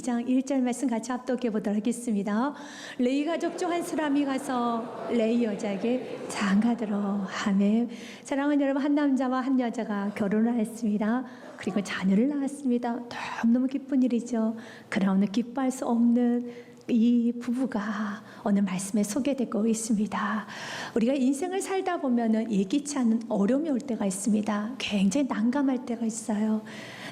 2장 1절 말씀 같이 합독해 보도록 하겠습니다. 레위 가족 중 한 사람이 가서 레위 여자에게 장가들어. 아멘. 사랑하는 여러분, 한 남자와 한 여자가 결혼을 했습니다. 그리고 자녀를 낳았습니다. 너무너무 기쁜 일이죠. 그러나 오늘 기뻐할 수 없는 이 부부가 오늘 말씀에 소개되고 있습니다. 우리가 인생을 살다 보면은 예기치 않은 어려움이 올 때가 있습니다. 굉장히 난감할 때가 있어요.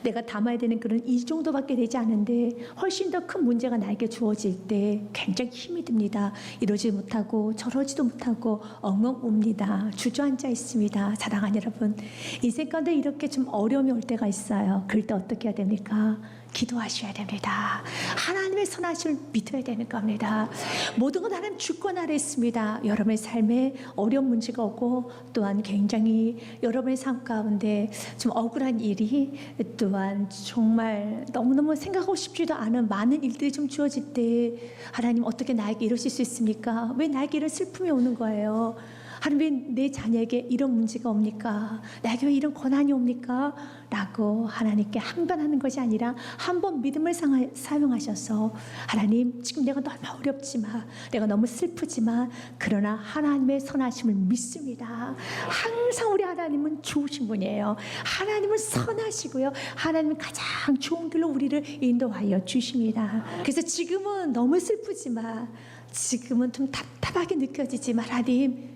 내가 담아야 되는 그런 이 정도밖에 되지 않은데 훨씬 더 큰 문제가 나에게 주어질 때 굉장히 힘이 듭니다. 이러지 못하고 저러지도 못하고 엉엉 웁니다. 주저앉아 있습니다. 사랑하는 여러분, 인생 가운데 이렇게 좀 어려움이 올 때가 있어요. 그럴 때 어떻게 해야 됩니까? 기도하셔야 됩니다. 하나님의 선하심을 믿어야 되는 겁니다. 모든 건 하나님 주권 아래 있습니다. 여러분의 삶에 어려운 문제가 오고 또한 굉장히 여러분의 삶 가운데 좀 억울한 일이 또한 정말 너무너무 생각하고 싶지도 않은 많은 일들이 좀 주어질 때 하나님 어떻게 나에게 이러실 수 있습니까? 왜 나에게 이런 슬픔이 오는 거예요? 하나님, 왜 내 자녀에게 이런 문제가 옵니까? 나에게 왜 이런 고난이 옵니까? 라고 하나님께 항변하는 것이 아니라 한번 믿음을 사용하셔서 하나님, 지금 내가 너무 어렵지만, 내가 너무 슬프지만 그러나 하나님의 선하심을 믿습니다. 항상 우리 하나님은 좋으신 분이에요. 하나님은 선하시고요, 하나님은 가장 좋은 길로 우리를 인도하여 주십니다. 그래서 지금은 너무 슬프지만, 지금은 좀 답답하게 느껴지지만 하나님,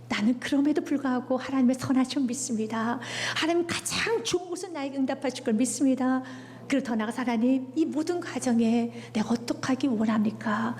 나는 그럼에도 불구하고 하나님의 선하심을 믿습니다. 하나님 가장 좋은 곳은 나에게 응답하실 걸 믿습니다. 그리고 더 나아가서 하나님, 이 모든 과정에 내가 어떻게 하기 원합니까?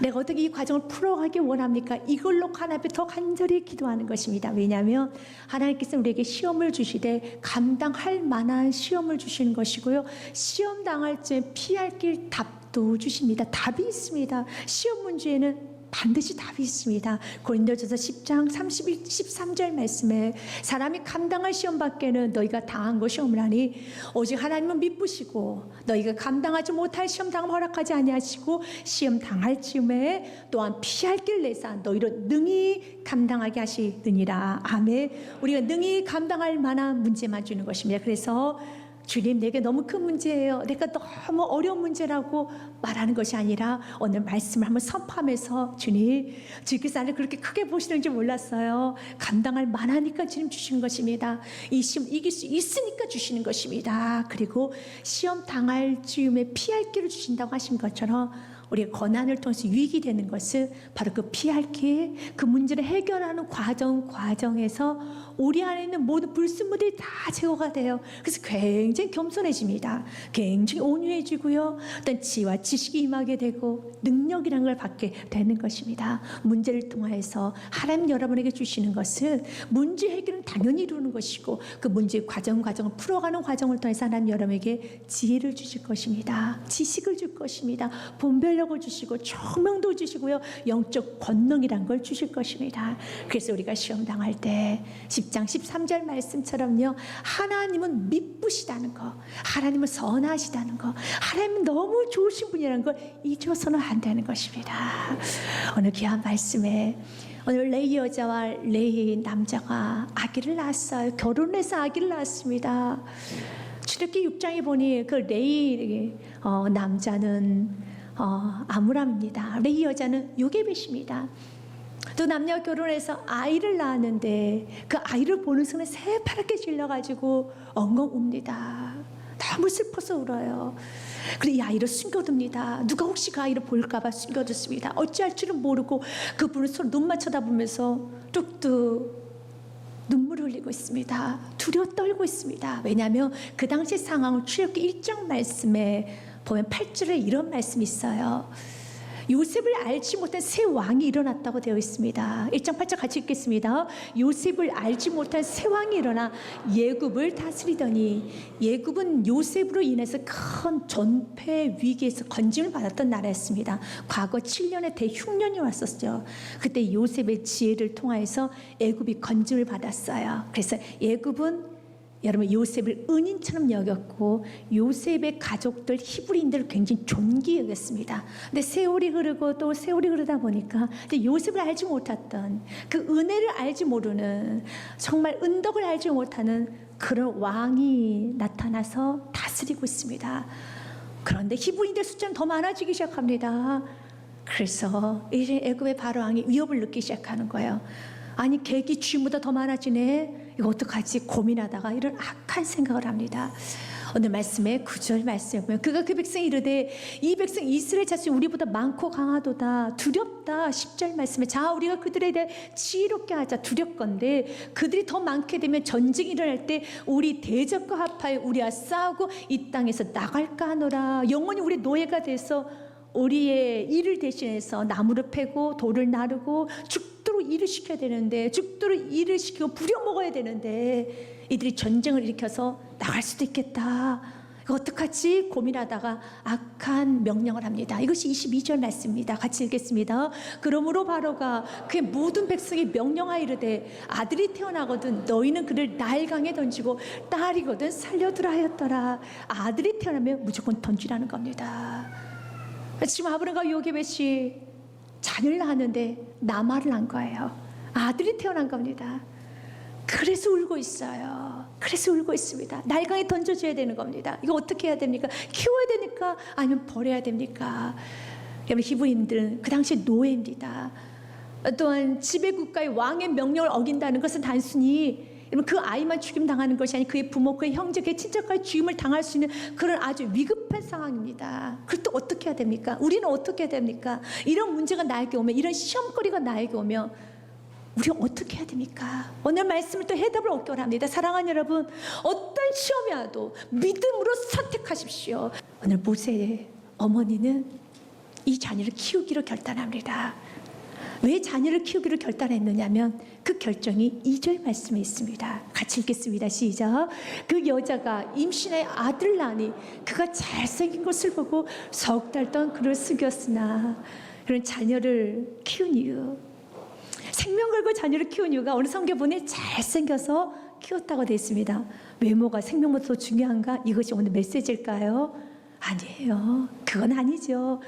내가 어떻게 이 과정을 풀어가기 원합니까? 이걸로 하나님 앞에 더 간절히 기도하는 것입니다. 왜냐하면 하나님께서 우리에게 시험을 주시되 감당할 만한 시험을 주시는 것이고요, 시험 당할 때 피할 길 답도 주십니다. 답이 있습니다. 시험 문제에는 반드시 답이 있습니다. 고린도전서 10장 13절 말씀에 사람이 감당할 시험 밖에는 너희가 당한 것이 없나니 오직 하나님은 미쁘시고 너희가 감당하지 못할 시험 당함 허락하지 아니하시고 시험 당할 즈음에 또한 피할 길 내사 너희로 능히 감당하게 하시느니라. 아멘. 우리가 능히 감당할 만한 문제만 주는 것입니다. 그래서 주님, 내게 너무 큰 문제예요, 내가 너무 어려운 문제라고 말하는 것이 아니라 오늘 말씀을 한번 선포하면서 주님, 주께서 나를 그렇게 크게 보시는지 몰랐어요. 감당할 만하니까 주님 주시는 것입니다. 이 시험 이길 수 있으니까 주시는 것입니다. 그리고 시험 당할 즈음에 피할 길을 주신다고 하신 것처럼 우리가 고난을 통해서 유익이 되는 것은 바로 그 피할 길, 그 문제를 해결하는 과정에서 우리 안에 있는 모든 불순물들이 다 제거가 돼요. 그래서 굉장히 겸손해집니다. 굉장히 온유해지고요, 어떤 지혜와 지식이 임하게 되고 능력이라는 걸 받게 되는 것입니다. 문제를 통해서 하나님 여러분에게 주시는 것은 문제 해결은 당연히 이루는 것이고 그 문제의 과정을 풀어가는 과정을 통해서 하나님 여러분에게 지혜를 주실 것입니다. 지식을 줄 것입니다. 분별력을 주시고 총명도 주시고요, 영적 권능이란 걸 주실 것입니다. 그래서 우리가 시험 당할 때 10장 13절 말씀처럼요, 하나님은 미쁘시다는 거, 하나님은 선하시다는 거, 하나님은 너무 좋으신 분이라는 걸 잊어서는 안 되는 것입니다. 오늘 귀한 말씀에 오늘 레위 여자와 레위 남자가 아기를 낳았어요. 결혼해서 아기를 낳았습니다. 출애굽기 6장에 보니 그 레위 남자는 아므람입니다. 레위 여자는 요게벳입니다. 또 남녀가 결혼해서 아이를 낳았는데 그 아이를 보는 순간 새파랗게 질려가지고 엉엉 웁니다. 너무 슬퍼서 울어요. 그리고 이 아이를 숨겨둡니다. 누가 혹시 그 아이를 볼까봐 숨겨뒀습니다. 어찌할 줄은 모르고 그분을 서로 눈만 쳐다보면서 뚝뚝 눈물을 흘리고 있습니다. 두려워 떨고 있습니다. 왜냐하면 그 당시 상황을 출애굽기 1장 말씀에 보면 8절에 이런 말씀이 있어요. 요셉을 알지 못한 새 왕이 일어났다고 되어 있습니다. 1장 8절 같이 읽겠습니다. 요셉을 알지 못한 새 왕이 일어나 예굽을 다스리더니, 예굽은 요셉으로 인해서 큰 전폐 위기에서 건짐을 받았던 나라였습니다. 과거 7년의 대흉년이 왔었죠. 그때 요셉의 지혜를 통하여서 애굽이 건짐을 받았어요. 그래서 예굽은 여러분 요셉을 은인처럼 여겼고 요셉의 가족들 히브리인들을 굉장히 존귀히 여겼습니다. 근데 세월이 흐르고 또 세월이 흐르다 보니까 요셉을 알지 못했던, 그 은혜를 알지 모르는, 정말 은덕을 알지 못하는 그런 왕이 나타나서 다스리고 있습니다. 그런데 히브리인들 숫자는 더 많아지기 시작합니다. 그래서 이제 애굽의 바로왕이 위협을 느끼기 시작하는 거예요. 아니 객이 주인보다 더 많아지네. 이거 어떡하지 고민하다가 이런 악한 생각을 합니다. 오늘 말씀에 9절 말씀에 보면 그가 그 백성이 이르되 이 백성 이스라엘 자손이 우리보다 많고 강하도다 두렵다. 10절 말씀에 자 우리가 그들에 대해 지혜롭게 하자. 두렵건대 그들이 더 많게 되면 전쟁이 일어날 때 우리 대적과 합하여 우리와 싸우고 이 땅에서 나갈까 하노라. 영원히 우리 노예가 돼서 우리의 일을 대신해서 나무를 패고 돌을 나르고 죽도록 일을 시켜야 되는데 죽도록 일을 시키고 부려먹어야 되는데 이들이 전쟁을 일으켜서 나갈 수도 있겠다. 이거 어떡하지 고민하다가 악한 명령을 합니다. 이것이 22절 말씀입니다. 같이 읽겠습니다. 그러므로 바로가 그의 모든 백성이 명령하이르되 아들이 태어나거든 너희는 그를 나일강에 던지고 딸이거든 살려두라 하였더라. 아들이 태어나면 무조건 던지라는 겁니다. 지금 아브라함과 요게벳이 자녀를 낳았는데 남아를 낳은 거예요. 아들이 태어난 겁니다. 그래서 울고 있어요. 그래서 울고 있습니다. 날강에 던져줘야 되는 겁니다. 이거 어떻게 해야 됩니까? 키워야 됩니까? 아니면 버려야 됩니까? 여러분 히브리인들은 그 당시 노예입니다. 또한 지배국가의 왕의 명령을 어긴다는 것은 단순히 그 아이만 죽임당하는 것이 아니라 그의 부모, 그의 형제, 그의 친척까지 죽임을 당할 수 있는 그런 아주 위급한 상황입니다. 그럴 때 어떻게 해야 됩니까? 우리는 어떻게 해야 됩니까? 이런 문제가 나에게 오면, 이런 시험거리가 나에게 오면 우리가 어떻게 해야 됩니까? 오늘 말씀을 또 해답을 얻기 원합니다. 사랑하는 여러분, 어떤 시험이 와도 믿음으로 선택하십시오. 오늘 모세의 어머니는 이 자녀를 키우기로 결단합니다. 왜 자녀를 키우기로 결단했느냐면 그 결정이 2절 말씀에 있습니다. 같이 읽겠습니다. 시작. 그 여자가 임신해 아들을 낳으니 그가 잘생긴 것을 보고 석 달 동안 그를 숙였으나 그런 자녀를 키운 이유, 생명 걸고 자녀를 키운 이유가 오늘 성경본에 잘생겨서 키웠다고 되어 있습니다. 외모가 생명보다 더 중요한가? 이것이 오늘 메시지일까요? 아니에요. 그건 아니죠.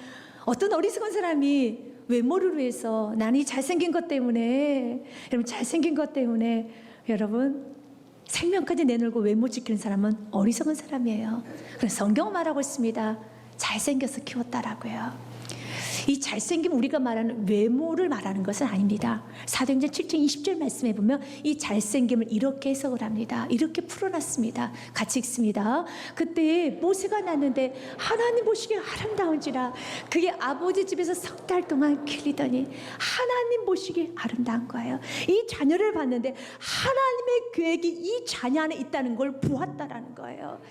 어떤 어리석은 사람이 외모를 위해서 나는 이 잘생긴 것 때문에, 여러분 잘생긴 것 때문에 여러분 생명까지 내놓고 외모 지키는 사람은 어리석은 사람이에요. 그래서 성경은 말하고 있습니다. 잘생겨서 키웠다라고요. 이 잘생김 우리가 말하는 외모를 말하는 것은 아닙니다. 사도행전 7장 20절 말씀에 보면 이 잘생김을 이렇게 해석을 합니다. 이렇게 풀어놨습니다. 같이 읽습니다. 그때 모세가 낳는데 하나님 보시기에 아름다운지라 그게 아버지 집에서 석 달 동안 길리더니 하나님 보시기에 아름다운 거예요. 이 자녀를 봤는데 하나님의 계획이 이 자녀 안에 있다는 걸 보았다라는 거예요.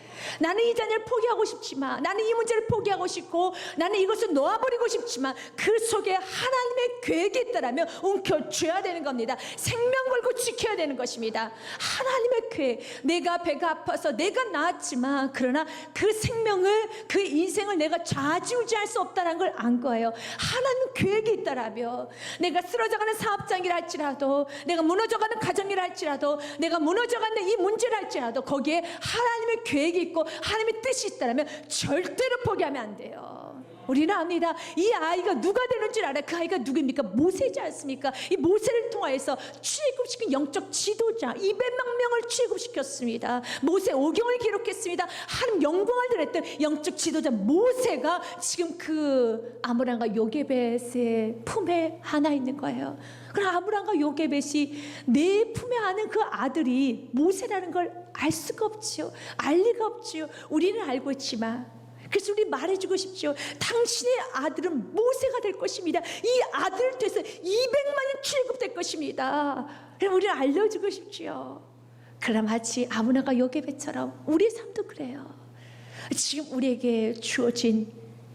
나는 이 자녀를 포기하고 싶지만, 나는 이 문제를 포기하고 싶고, 나는 이것을 놓아버리고 싶지만 그 속에 하나님의 계획이 있다라면 움켜쥐어야 되는 겁니다. 생명 걸고 지켜야 되는 것입니다. 하나님의 계획, 내가 배가 아파서 내가 낳았지만 그러나 그 생명을, 그 인생을 내가 좌지우지할 수 없다는 걸 안 거예요. 하나님 계획이 있다라면 내가 쓰러져가는 사업장이라 할지라도, 내가 무너져가는 가정이라 할지라도, 내가 무너져가는 이 문제라 할지라도 거기에 하나님의 계획이 있고 하나님의 뜻이 있다라면 절대로 포기하면 안 돼요. 우리는 압니다. 이 아이가 누가 되는지 알아요. 그 아이가 누구입니까? 모세지 않습니까? 이 모세를 통하여서 출애굽시킨 영적 지도자 200만 명을 출애굽시켰습니다. 모세 오경을 기록했습니다. 하나님 영광을 드렸던 영적 지도자 모세가 지금 그 아므람과 요게벳의 품에 하나 있는 거예요. 그럼 아므람과 요게벳이 내 품에 안은 그 아들이 모세라는 걸 알 수가 없지요. 알 리가 없지요. 우리는 알고 있지만, 그래서 우리 말해주고 싶죠. 당신의 아들은 모세가 될 것입니다. 이 아들을 통해서 200만이 출애굽될 것입니다. 우리는 알려주고 싶지요. 그러나 마치 아므람과 요게벳처럼 우리의 삶도 그래요. 지금 우리에게 주어진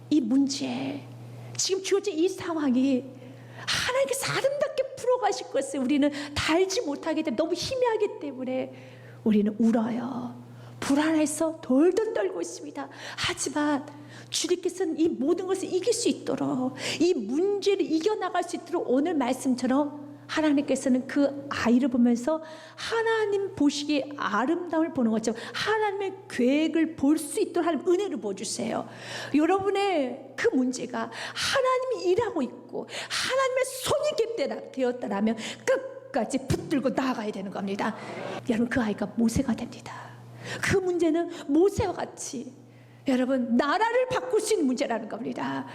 이 문제, 지금 주어진 이 상황이 하나님께서 아름답게 풀어가실 것을 우리는 다 알지 못하기 때문에, 너무 희미하기 때문에 우리는 울어요. 불안해서 돌돌 떨고 있습니다. 하지만 주님께서는 이 모든 것을 이길 수 있도록, 이 문제를 이겨나갈 수 있도록 오늘 말씀처럼 하나님께서는 그 아이를 보면서 하나님 보시기에 아름다움을 보는 것처럼 하나님의 계획을 볼 수 있도록 하나님 은혜를 부어주세요. 여러분의 그 문제가 하나님이 일하고 있고 하나님의 손이 되었다라면 끝까지 붙들고 나아가야 되는 겁니다. 여러분 그 아이가 모세가 됩니다. 그 문제는 모세와 같이 여러분, 나라를 바꿀 수 있는 문제라는 겁니다.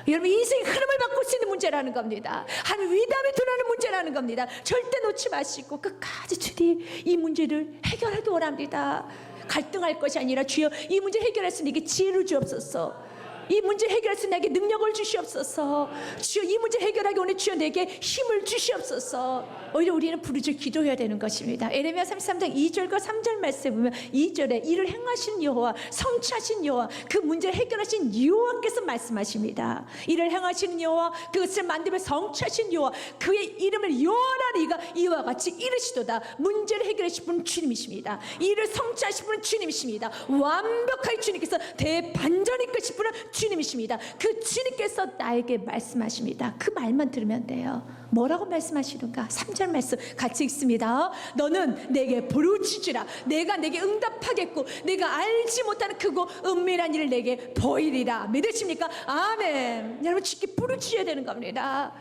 여러분, 인생의 흐름을 바꿀 수 있는 문제라는 겁니다. 하나님 위담에 드러나는 문제라는 겁니다. 절대 놓지 마시고 끝까지 주님 이 문제를 해결하기 원합니다. 갈등할 것이 아니라 주여 이 문제 해결할 수 있는 내게 지혜를 주옵소서. 이 문제 해결할 수 있는 내게 능력을 주시옵소서. 주여 이 문제 해결하기 오늘 주여 내게 힘을 주시옵소서. 오히려 우리는 부르짖어 기도해야 되는 것입니다. 에레미야 33장 2절과 3절 말씀에 보면 2절에 이를 행하신 여호와 성취하신 여호와 그 문제를 해결하신 여호와께서 말씀하십니다. 이를 행하시는 여호와 그것을 만들며 성취하신 여호와 그의 이름을 여호와라리가 이와 같이 이르시도다. 문제를 해결하실 분은 주님이십니다. 이를 성취하실 분은 주님이십니다. 완벽하게 주님께서 대반전을 이끄실 분은 주님이십니다. 그 주님께서 나에게 말씀하십니다. 그 말만 들으면 돼요. 뭐라고 말씀하시는가? 3절 말씀 같이 읽습니다. 너는 내게 부르짖으라. 내가 내게 응답하겠고 내가 알지 못하는 크고 은밀한 일을 내게 보이리라. 믿으십니까? 아멘. 여러분 주께 부르짖어야 되는 겁니다.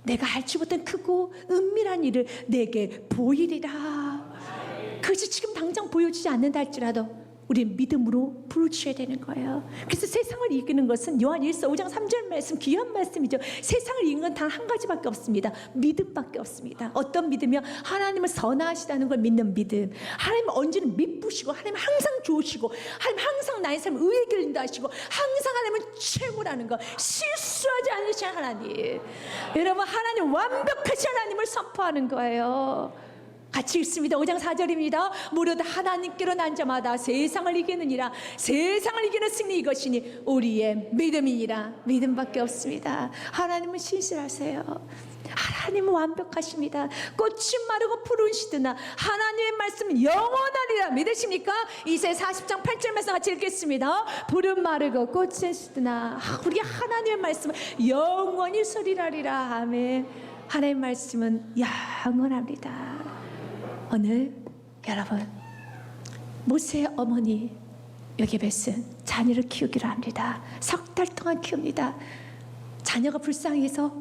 내가 알지 못한 크고 은밀한 일을 내게 보이리라. 그것이 지금 당장 보여지지 않는다 할지라도 우리 믿음으로 부르짖어야 되는 거예요. 그래서 세상을 이기는 것은 요한일서 5장 3절 말씀 귀한 말씀이죠. 세상을 이기는 건 단 한 가지밖에 없습니다. 믿음밖에 없습니다. 어떤 믿음이요? 하나님을 선하시다는 걸 믿는 믿음. 하나님은 언제나 미쁘시고 하나님은 항상 좋으시고 하나님 항상 나의 삶을 의에 길린다 하시고 항상 하나님은 최고라는 거 실수하지 않으신 하나님. 여러분 하나님 완벽하신 하나님을 선포하는 거예요. 같이 읽습니다. 5장 4절입니다. 무릇 하나님께로 난 자마다 세상을 이기느니라. 세상을 이기는 승리 이것이니 우리의 믿음이니라. 믿음밖에 없습니다. 하나님은 신실하세요. 하나님은 완벽하십니다. 꽃이 마르고 푸른 시드나 하나님의 말씀은 영원하리라. 믿으십니까? 이사야 40장 8절 말씀 같이 읽겠습니다. 푸른 마르고 꽃이 시드나 우리 하나님의 말씀은 영원히 서리라리라. 아멘. 하나님의 말씀은 영원합니다. 오늘 여러분 모세의 어머니 요게벳은 자녀를 키우기로 합니다. 석 달 동안 키웁니다. 자녀가 불쌍해서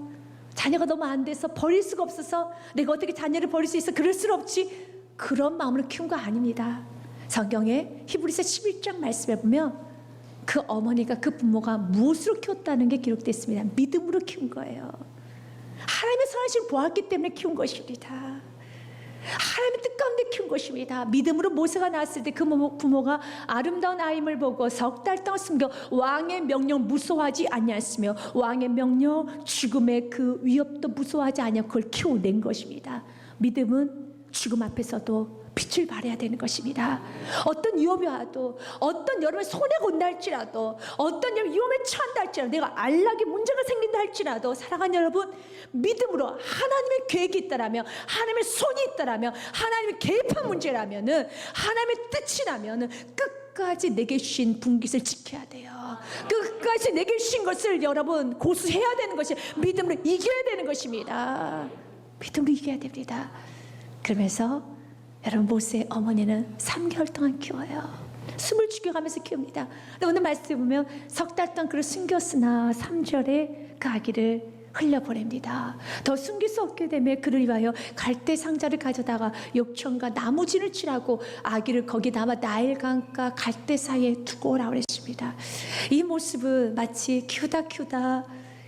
자녀가 너무 안 돼서 버릴 수가 없어서 내가 어떻게 자녀를 버릴 수 있어 그럴 수 없지 그런 마음으로 키운 거 아닙니다. 성경에 히브리서 11장 말씀에 보면 그 어머니가 그 부모가 무엇으로 키웠다는 게 기록되어 있습니다. 믿음으로 키운 거예요. 하나님의 선하심을 보았기 때문에 키운 것입니다. 하나님의 뜻 가운데 키운 것입니다. 믿음으로 모세가 낳았을 때 그 부모가 아름다운 아임을 보고 석 달 동안 숨겨 왕의 명령 무서워하지 아니하였으며 왕의 명령 죽음의 그 위협도 무서워하지 아니하고 그걸 키워낸 것입니다. 믿음은 죽음 앞에서도 빛을 발해야 되는 것입니다. 어떤 위협이 와도 어떤 여러분의 손해가 온다 할지라도 어떤 위험에 처한다 할지라도 내가 안락에 문제가 생긴다 할지라도 사랑하는 여러분 믿음으로 하나님의 계획이 있다라면 하나님의 손이 있다라면 하나님의 개입한 문제라면은 하나님의 뜻이라면은 끝까지 내게 주신 분깃을 지켜야 돼요. 끝까지 내게 주신 것을 여러분 고수해야 되는 것이 믿음으로 이겨야 되는 것입니다. 믿음으로 이겨야 됩니다. 그러면서 여러분 모세의 어머니는 3개월 동안 키워요. 숨을 죽여가면서 키웁니다. 근데 오늘 말씀에 보면 석 달 동안 그를 숨겼으나 3절에 그 아기를 흘려보냅니다. 더 숨길 수 없게 되면 그를 위하여 갈대 상자를 가져다가 욕천과 나무진을 칠하고 아기를 거기 남아 나일강과 갈대 사이에 두고 오라고 그랬습니다. 이 모습은 마치 키우다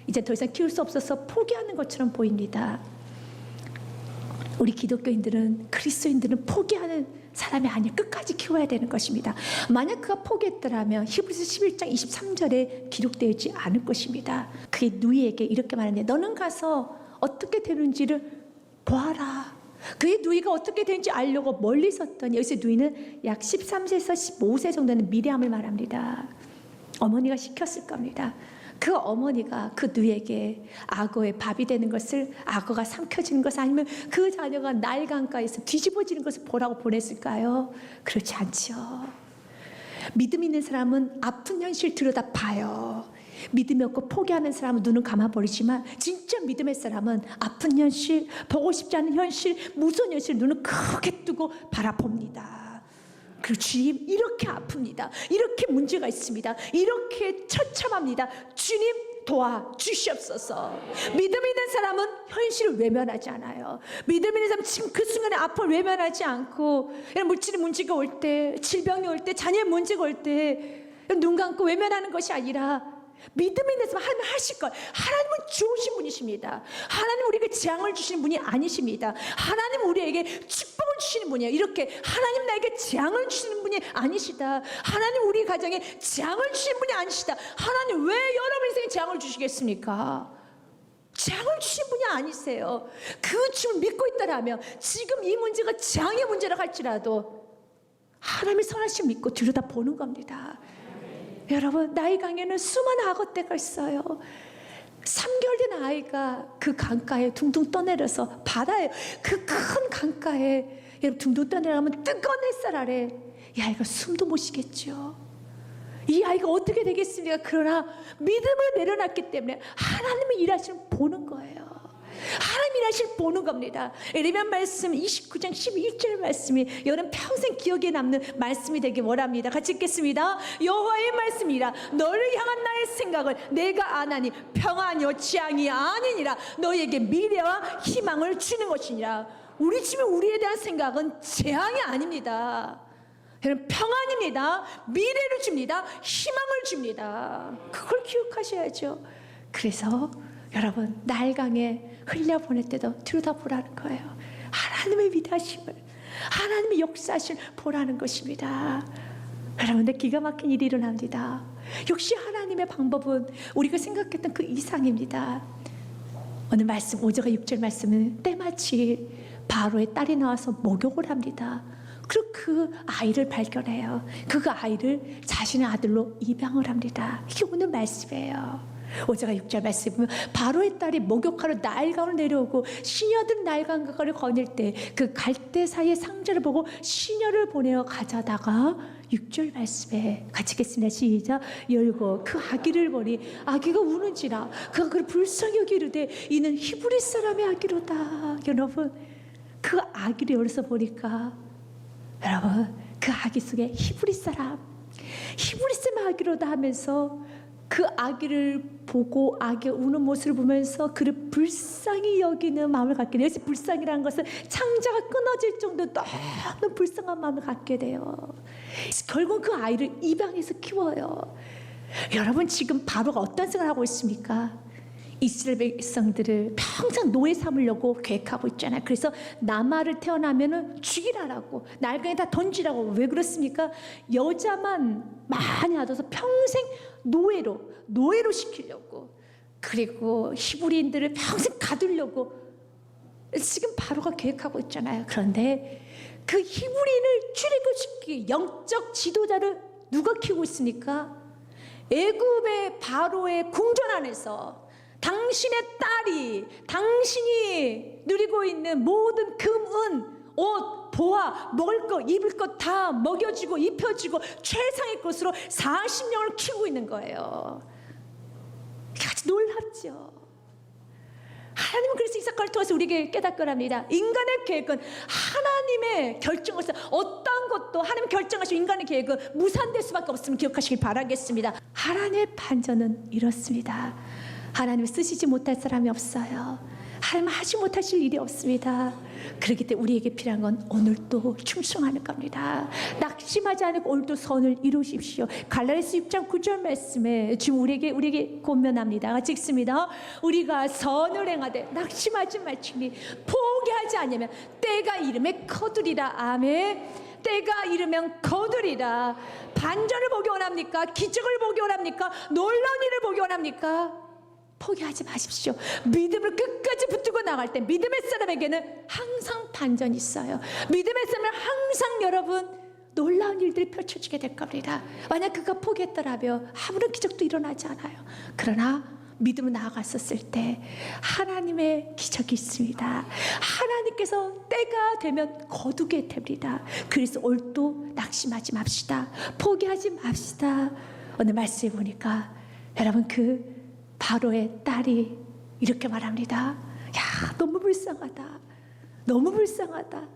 이제 더 이상 키울 수 없어서 포기하는 것처럼 보입니다. 우리 기독교인들은 그리스도인들은 포기하는 사람이 아니라 끝까지 키워야 되는 것입니다. 만약 그가 포기했더라면 히브리서 11장 23절에 기록되어 있지 않을 것입니다. 그의 누이에게 이렇게 말하는데 너는 가서 어떻게 되는지를 보아라. 그의 누이가 어떻게 되는지 알려고 멀리 섰더니 여기서 누이는 약 13세에서 15세 정도는 미리암을 말합니다. 어머니가 시켰을 겁니다. 그 어머니가 그 누이에게 악어의 밥이 되는 것을 악어가 삼켜지는 것 아니면 그 자녀가 나일강가에서 뒤집어지는 것을 보라고 보냈을까요? 그렇지 않죠. 믿음 있는 사람은 아픈 현실 들여다봐요. 믿음이 없고 포기하는 사람은 눈은 감아버리지만 진짜 믿음의 사람은 아픈 현실, 보고 싶지 않은 현실, 무서운 현실 눈을 크게 뜨고 바라봅니다. 그리고 주님 이렇게 아픕니다. 이렇게 문제가 있습니다. 이렇게 처참합니다. 주님 도와주시옵소서. 믿음 있는 사람은 현실을 외면하지 않아요. 믿음 있는 사람은 지금 그 순간에 아픔을 외면하지 않고 물질의 문제가 올 때, 질병이 올 때, 자녀의 문제가 올 때 눈 감고 외면하는 것이 아니라 믿음이 있으면 하나님 하실 걸. 하나님은 좋으신 분이십니다. 하나님 우리에게 재앙을 주시는 분이 아니십니다. 하나님 우리에게 축복을 주시는 분이에요. 이렇게 하나님 나에게 재앙을 주시는 분이 아니시다. 하나님 우리 가정에 재앙을 주시는 분이 아니시다. 하나님 왜 여러분 인생에 재앙을 주시겠습니까? 재앙을 주신 분이 아니세요. 그 주를 믿고 있다라면 지금 이 문제가 재앙의 문제라 할지라도 하나님의 선하심 믿고 들여다보는 겁니다. 여러분, 나의 강에는 수많은 악어떼가 있어요. 3개월 된 아이가 그 강가에 둥둥 떠내려서 바다에 그 큰 강가에 여러분 둥둥 떠내려가면 뜨거운 햇살 아래 이 아이가 숨도 못 쉬겠죠. 이 아이가 어떻게 되겠습니까? 그러나 믿음을 내려놨기 때문에 하나님의 일하시는 보는 거예요. 하나님 일하시는 보는 겁니다. 에레미야 말씀 29장 11절 말씀이 여러분 평생 기억에 남는 말씀이 되길 원합니다. 같이 읽겠습니다. 여호와의 말씀이라 너를 향한 나의 생각을 내가 아나니 평안이요 재앙이 아니니라. 너에게 미래와 희망을 주는 것이니라. 우리 집에 우리에 대한 생각은 재앙이 아닙니다. 여러분 평안입니다. 미래를 줍니다. 희망을 줍니다. 그걸 기억하셔야죠. 그래서 여러분 날강에 흘려보낼 때도 들여다보라는 거예요. 하나님의 위대하심을, 하나님의 역사하심을 보라는 것입니다. 여러분들 기가 막힌 일이 일어납니다. 역시 하나님의 방법은 우리가 생각했던 그 이상입니다. 오늘 말씀 5절과 6절 말씀은 때마치 바로의 딸이 나와서 목욕을 합니다. 그리고 그 아이를 발견해요. 그 아이를 자신의 아들로 입양을 합니다. 이게 오늘 말씀이에요. 5절과 6절 말씀 보면 바로의 딸이 목욕하러 나일강을 내려오고 시녀들은 나일강가를 거닐 때 그 갈대 사이의 상자를 보고 시녀를 보내어 가져다가 6절 말씀에 같이 읽겠습니다. 시작. 열고 그 아기를 보니 아기가 우는지라 그가 그를 불쌍히 여기 이르되 이는 히브리 사람의 아기로다. 여러분 그 아기를 열어서 보니까 여러분 그 아기 속에 히브리 사람의 아기로다 하면서 그 아기를 보고 아기의 우는 모습을 보면서 그를 불쌍히 여기는 마음을 갖게 돼요. 불쌍이라는 것은 창자가 끊어질 정도로 너무 불쌍한 마음을 갖게 돼요. 결국 그 아이를 입양해서 키워요. 여러분 지금 바로가 어떤 생각을 하고 있습니까? 이스라엘 백성들을 평생 노예 삼으려고 계획하고 있잖아요. 그래서 남아를 태어나면은 죽이라라고 날강에 다 던지라고. 왜 그렇습니까? 여자만 많이 얻어서 평생 노예로 시키려고, 그리고 히브리인들을 평생 가두려고 지금 바로가 계획하고 있잖아요. 그런데 그 히브리인을 출애굽시키 영적 지도자를 누가 키우고 있습니까? 애굽의 바로의 궁전 안에서 당신의 딸이 당신이 누리고 있는 모든 금, 은, 옷, 보아, 먹을 것, 입을 것 다 먹여주고 입혀주고 최상의 것으로 40년을 키우고 있는 거예요. 같이 놀랍죠. 하나님은 그래서 이사카를 통해서 우리에게 깨닫게 합니다. 인간의 계획은 하나님의 결정에서 어떤 것도 하나님 결정하시고 인간의 계획은 무산될 수밖에 없음을 기억하시길 바라겠습니다. 하나님의 반전은 이렇습니다. 하나님을 쓰시지 못할 사람이 없어요. 하나님 하지 못하실 일이 없습니다. 그렇기 때문에 우리에게 필요한 건 오늘도 충성하는 겁니다. 낙심하지 않고 오늘도 선을 이루십시오. 갈라디아서 6장 9절 말씀에 지금 우리에게 권면합니다. 같이 읽습니다. 우리가 선을 행하되 낙심하지 말지니 포기하지 않으면 때가 이르면 거두리라. 아멘. 때가 이르면 거두리라. 반전을 보기 원합니까? 기적을 보기 원합니까? 놀라운 일을 보기 원합니까? 포기하지 마십시오. 믿음을 끝까지 붙들고 나갈 때 믿음의 사람에게는 항상 반전이 있어요. 믿음의 사람은 항상 여러분 놀라운 일들이 펼쳐지게 될 겁니다. 만약 그가 포기했더라면 아무런 기적도 일어나지 않아요. 그러나 믿음으로 나아갔었을 때 하나님의 기적이 있습니다. 하나님께서 때가 되면 거두게 됩니다. 그래서 올도 낙심하지 맙시다. 포기하지 맙시다. 오늘 말씀해 보니까 여러분 그 바로의 딸이 이렇게 말합니다. 야, 너무 불쌍하다. 너무 불쌍하다.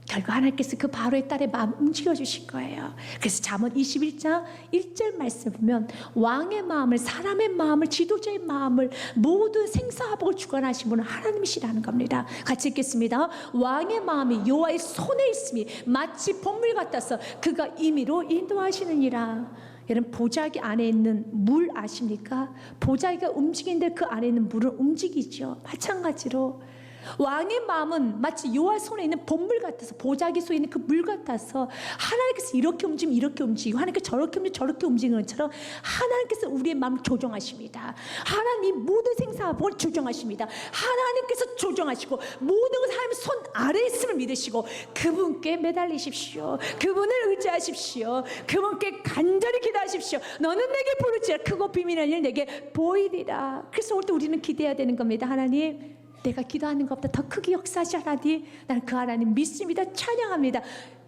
결국 하나님께서 그 바로의 딸의 마음 움직여주신 거예요. 그래서 잠언 21장 1절 말씀 보면 왕의 마음을, 사람의 마음을, 지도자의 마음을, 모든 생사화복을 주관하신 분은 하나님이시라는 겁니다. 같이 읽겠습니다. 왕의 마음이 여호와의 손에 있음이 마치 봇물 같아서 그가 임의로 인도하시느니라. 여러분 보자기 안에 있는 물 아십니까? 보자기가 움직이는데 그 안에 있는 물은 움직이죠. 마찬가지로 왕의 마음은 마치 여호와 손에 있는 본물 같아서, 보자기 속에 있는 그 물 같아서 하나님께서 이렇게 움직이면 이렇게 움직이고 하나님께서 저렇게 움직이면 저렇게 움직이는 것처럼 하나님께서 우리의 마음을 조정하십니다. 하나님이 모든 생사법을 조정하십니다. 하나님께서 조정하시고 모든 것을 하나님의 손 아래에 있음을 믿으시고 그분께 매달리십시오. 그분을 의지하십시오. 그분께 간절히 기도하십시오. 너는 내게 부르지라 크고 비밀한 일 내게 보이리라. 그래서 오늘 우리는 기대해야 되는 겁니다. 하나님, 내가 기도하는 것보다 더 크게 역사하시 하나님, 나는 그 하나님 믿습니다. 찬양합니다.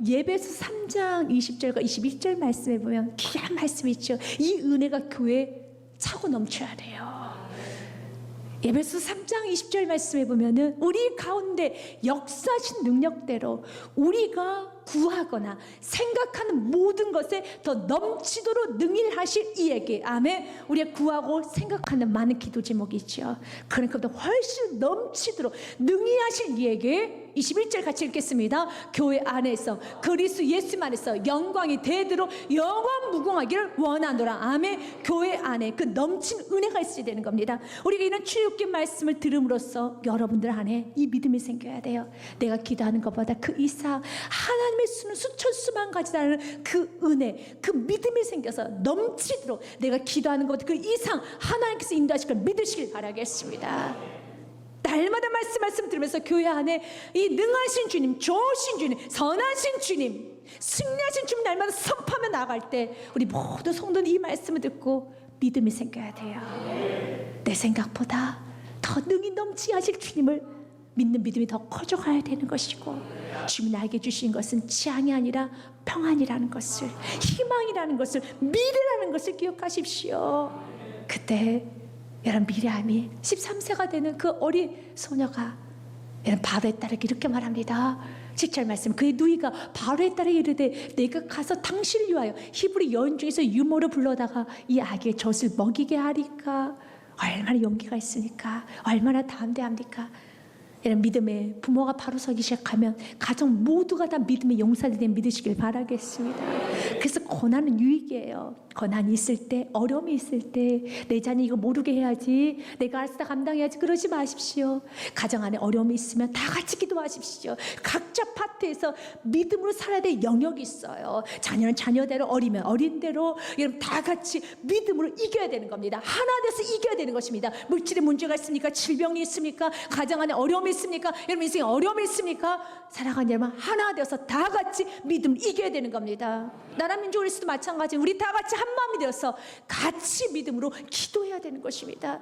예배서 3장 20절과 21절 말씀에 보면 귀한 말씀이 있죠. 이 은혜가 교회에 차고 넘쳐야 돼요. 예배서 3장 20절 말씀에 보면은 우리 가운데 역사하신 능력대로 우리가 구하거나 생각하는 모든 것에 더 넘치도록 능일하실 이에게, 아멘. 우리가 구하고 생각하는 많은 기도 제목이죠. 그러니까 훨씬 넘치도록 능히하실 이에게 21절 같이 읽겠습니다. 교회 안에서 그리스도 예수 안에서 영광이 대대로 영원 무궁하기를 원하노라. 아멘. 교회 안에 그 넘친 은혜가 있어야 되는 겁니다. 우리가 이런 출애굽기 말씀을 들음으로써 여러분들 안에 이 믿음이 생겨야 돼요. 내가 기도하는 것보다 그 이상 하나님의 수는 수천 수만 가지라는 그 은혜, 그 믿음이 생겨서 넘치도록 내가 기도하는 것보다 그 이상 하나님께서 인도하실 걸 믿으시길 바라겠습니다. 날마다 말씀 들으면서 교회 안에 이 능하신 주님, 좋으신 주님, 선하신 주님, 승리하신 주님 날마다 선포하며 나아갈 때 우리 모든 성도는 이 말씀을 듣고 믿음이 생겨야 돼요. 내 생각보다 더 능히 넘치게 하실 주님을 믿는 믿음이 더 커져가야 되는 것이고, 주님이 나에게 주신 것은 재앙이 아니라 평안이라는 것을, 희망이라는 것을, 미래라는 것을 기억하십시오. 그때 여러분 미리암이 13세가 되는 그 어린 소녀가 여러분 바로의 딸에게 이렇게 말합니다. 7절 말씀, 그의 누이가 바로의 딸에게 이르되 내가 가서 당신을 위하여 히브리 여인 중에서 유모를 불러다가 이 아기의 젖을 먹이게 하리까. 얼마나 용기가 있으니까, 얼마나 담대합니까? 이런 믿음의 부모가 바로 서기 시작하면 가정 모두가 다 믿음의 용사들이 된 믿으시길 바라겠습니다. 그래서 고난은 유익이에요. 고난이 있을 때, 어려움이 있을 때 내 자녀 이거 모르게 해야지, 내가 알아서 다 감당해야지, 그러지 마십시오. 가정 안에 어려움이 있으면 다 같이 기도하십시오. 각자 파트에서 믿음으로 살아야 될 영역이 있어요. 자녀는 자녀대로, 어리면 어린대로 여러분 다 같이 믿음으로 이겨야 되는 겁니다. 하나 돼서 이겨야 되는 것입니다. 물질의 문제가 있습니까? 질병이 있습니까? 가정 안에 어려움이 있습니까? 여러분 인생에 어려움이 있습니까? 사랑하는 여러분, 하나 되어서 다 같이 믿음을 이겨야 되는 겁니다. 나라 민족 그리스도 마찬가지, 우리 다 같이 한 마음이 되어서 같이 믿음으로 기도해야 되는 것입니다.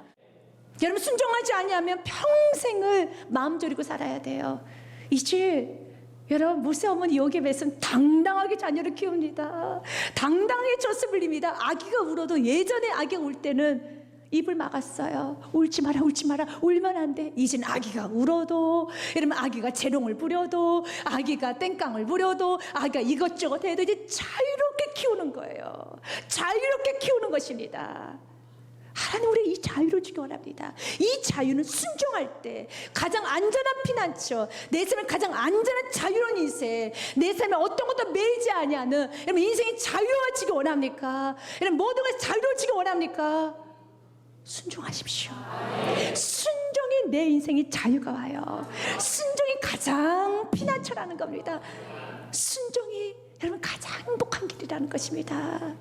여러분 순종하지 아니하면 평생을 마음 졸이고 살아야 돼요. 이제 여러분 모세 어머니 여기에 뵈서는 당당하게 자녀를 키웁니다. 당당하게 젖을 흘립니다. 아기가 울어도, 예전에 아기가 울 때는 입을 막았어요. 울지 마라, 울지 마라, 울면 안 돼. 이제는 아기가 울어도, 여러분 아기가 재롱을 부려도, 아기가 땡깡을 부려도, 아기가 이것저것 해도 이제 자유롭게 키우는 거예요. 자유롭게 키우는 것입니다. 하나님 우리 이 자유를 주기 원합니다. 이 자유는 순종할 때 가장 안전한 피난처, 내 삶의 가장 안전한 자유로운 인생, 내 삶에 어떤 것도 매이지 아니하는, 여러분 인생이 자유로워지기 원합니까? 여러분 모든 것이 자유로워지기 원합니까? 순종하십시오. 순종이 내 인생의 자유가 와요. 순종이 가장 피난처라는 겁니다. 순종이 여러분 가장 행복한 길이라는 것입니다.